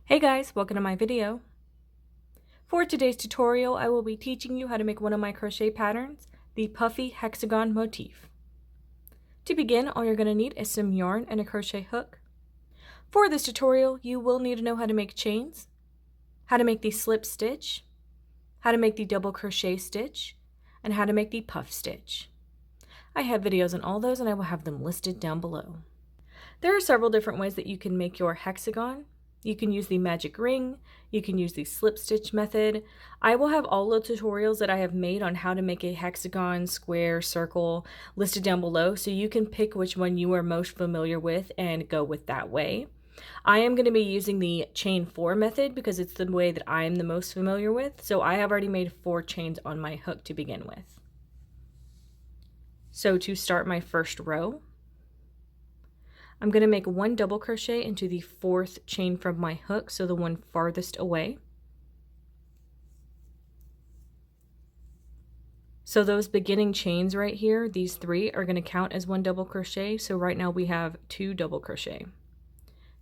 Hey guys, welcome to my video. For today's tutorial, I will be teaching you how to make one of my crochet patterns, the Puffy Hexagon Motif. To begin, all you're going to need is some yarn and a crochet hook. For this tutorial, you will need to know how to make chains, how to make the slip stitch, how to make the double crochet stitch, and how to make the puff stitch. I have videos on all those and I will have them listed down below. There are several different ways that you can make your hexagon. You can use the magic ring, you can use the slip stitch method. I will have all the tutorials that I have made on how to make a hexagon, square, circle listed down below, so you can pick which one you are most familiar with and go with that way. I am going to be using the chain 4 method because it's the way that I am the most familiar with, so I have already made 4 chains on my hook to begin with. So to start my first row, I'm going to make 1 double crochet into the 4th chain from my hook, so the one farthest away. So those beginning chains right here, these 3 are going to count as 1 double crochet, so right now we have 2 double crochet.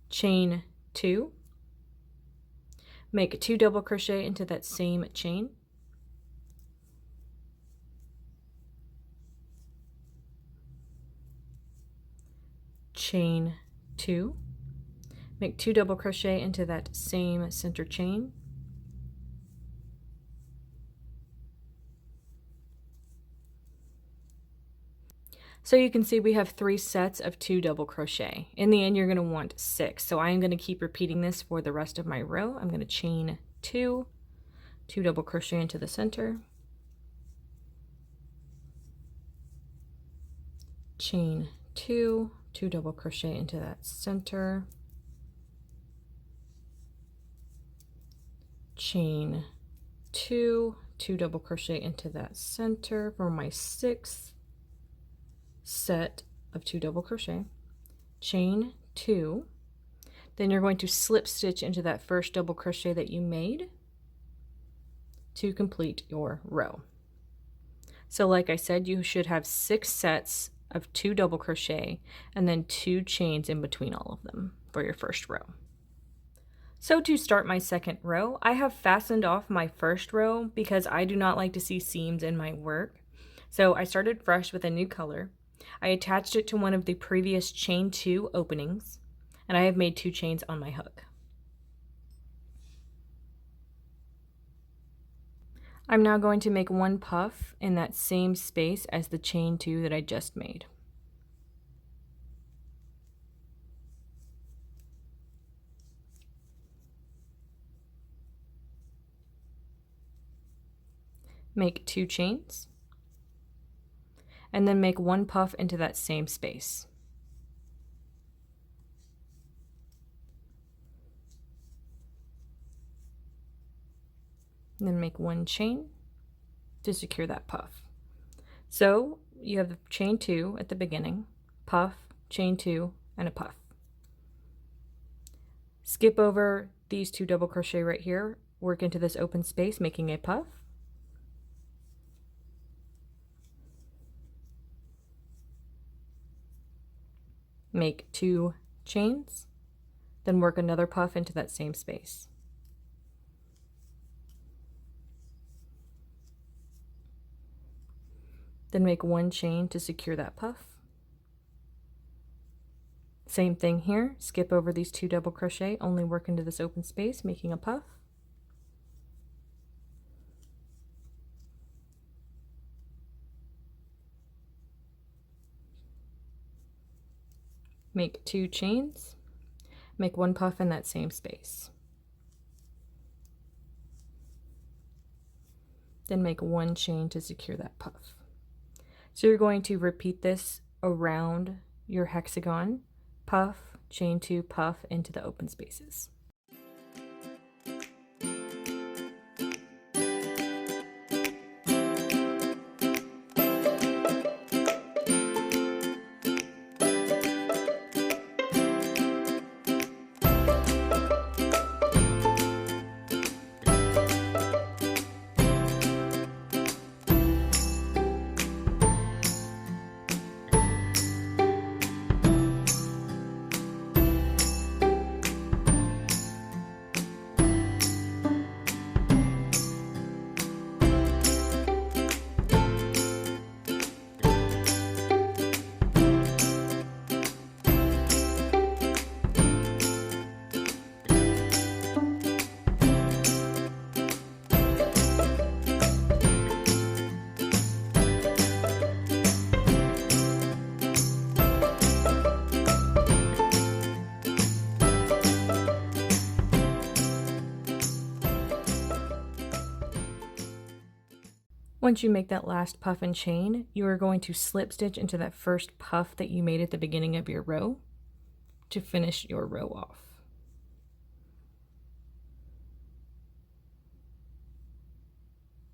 Chain 2, make 2 double crochet into that same chain. Chain 2, make 2 double crochet into that same center chain. So you can see we have 3 sets of 2 double crochet. In the end, you're going to want 6. So I'm going to keep repeating this for the rest of my row. I'm going to chain 2, 2 double crochet into the center, chain 2, 2 double crochet into that center, chain 2, 2 double crochet into that center for my 6th set of 2 double crochet, chain 2, then you're going to slip stitch into that first double crochet that you made to complete your row. So like I said, you should have 6 sets of 2 double crochet and then 2 chains in between all of them for your first row. So to start my second row, I have fastened off my first row because I do not like to see seams in my work. So I started fresh with a new color. I attached it to one of the previous chain 2 openings, and I have made 2 chains on my hook. I'm now going to make 1 puff in that same space as the chain 2 that I just made. Make 2 chains, and then make 1 puff into that same space. And then make 1 chain to secure that puff. So you have the chain 2 at the beginning, puff, chain 2, and a puff. Skip over these 2 double crochet right here, work into this open space, making a puff. Make 2 chains, then work another puff into that same space. Then make 1 chain to secure that puff. Same thing here, skip over these 2 double crochet, only work into this open space, making a puff. Make 2 chains, make 1 puff in that same space. Then make 1 chain to secure that puff. So you're going to repeat this around your hexagon, puff, chain 2, puff into the open spaces. Once you make that last puff and chain, you are going to slip stitch into that first puff that you made at the beginning of your row to finish your row off.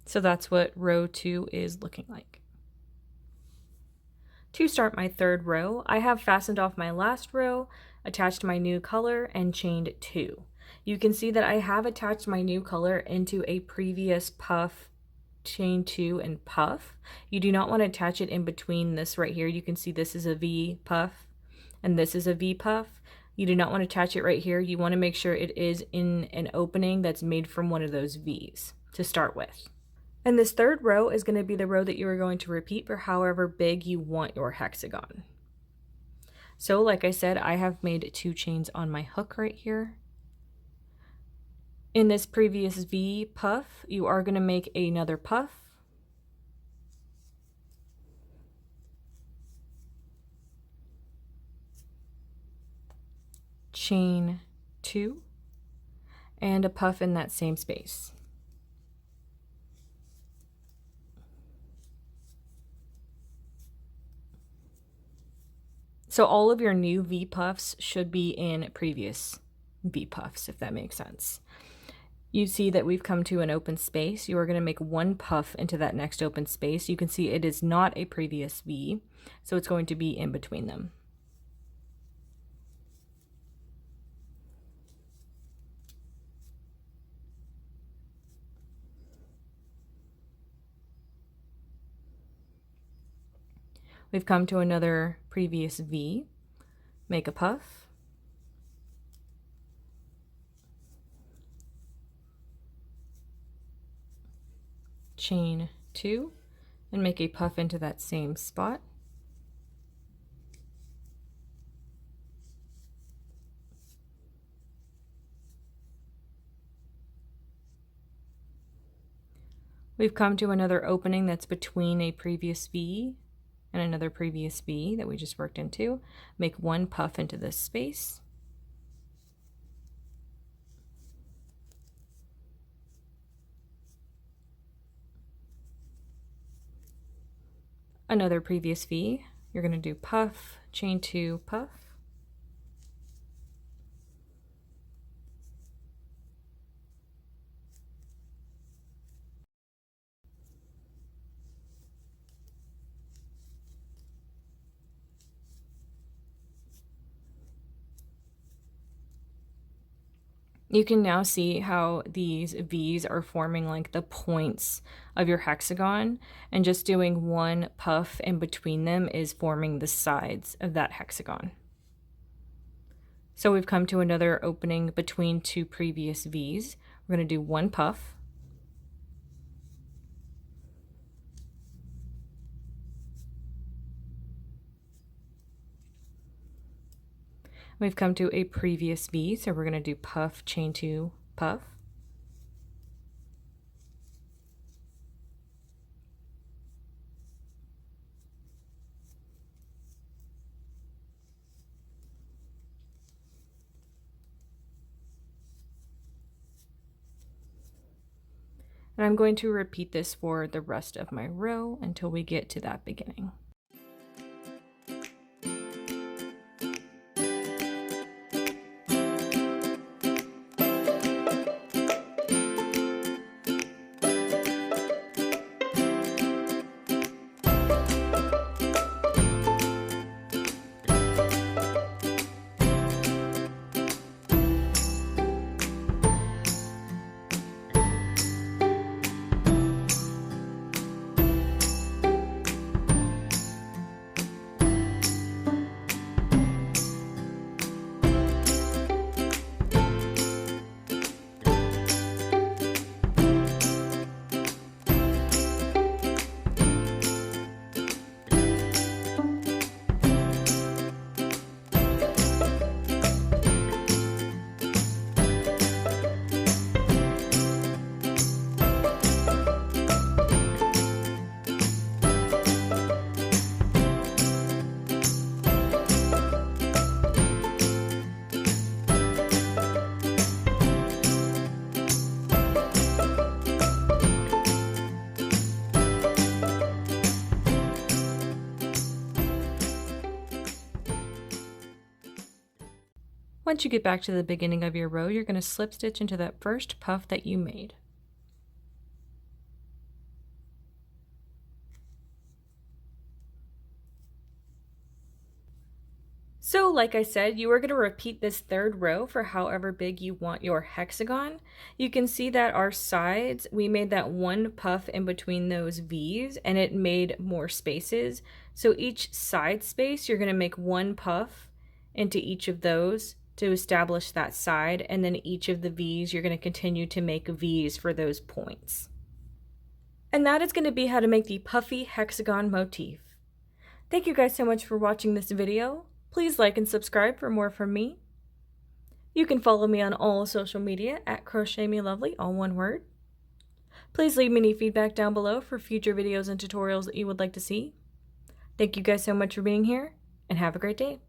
So that's what row 2 is looking like. To start my third row, I have fastened off my last row, attached my new color, and chained 2. You can see that I have attached my new color into a previous puff, chain 2, and puff. You do not want to attach it in between this right here. You can see this is a V puff and this is a V puff. You do not want to attach it right here. You want to make sure it is in an opening that's made from one of those V's to start with. And this third row is going to be the row that you are going to repeat for however big you want your hexagon. So like I said, I have made 2 chains on my hook right here. In this previous V puff, you are going to make another puff. Chain 2 and a puff in that same space. So all of your new V puffs should be in previous V puffs, if that makes sense. You see that we've come to an open space. You are going to make 1 puff into that next open space. You can see it is not a previous V, so it's going to be in between them. We've come to another previous V, make a puff, chain 2, and make a puff into that same spot. We've come to another opening that's between a previous V and another previous V that we just worked into. Make 1 puff into this space. Another previous V. You're going to do puff, chain 2, puff. You can now see how these V's are forming like the points of your hexagon, and just doing 1 puff in between them is forming the sides of that hexagon. So we've come to another opening between 2 previous V's. We're going to do 1 puff. We've come to a previous V, so we're going to do puff, chain 2, puff. And I'm going to repeat this for the rest of my row until we get to that beginning. Once you get back to the beginning of your row, you're going to slip stitch into that first puff that you made. So like I said, you are going to repeat this third row for however big you want your hexagon. You can see that our sides, we made that one puff in between those V's and it made more spaces. So each side space, you're going to make one puff into each of those to establish that side, and then each of the V's, you're going to continue to make V's for those points. And that is going to be how to make the Puffy Hexagon Motif. Thank you guys so much for watching this video. Please like and subscribe for more from me. You can follow me on all social media at crochetmelovely, all one word. Please leave me any feedback down below for future videos and tutorials that you would like to see. Thank you guys so much for being here, and have a great day.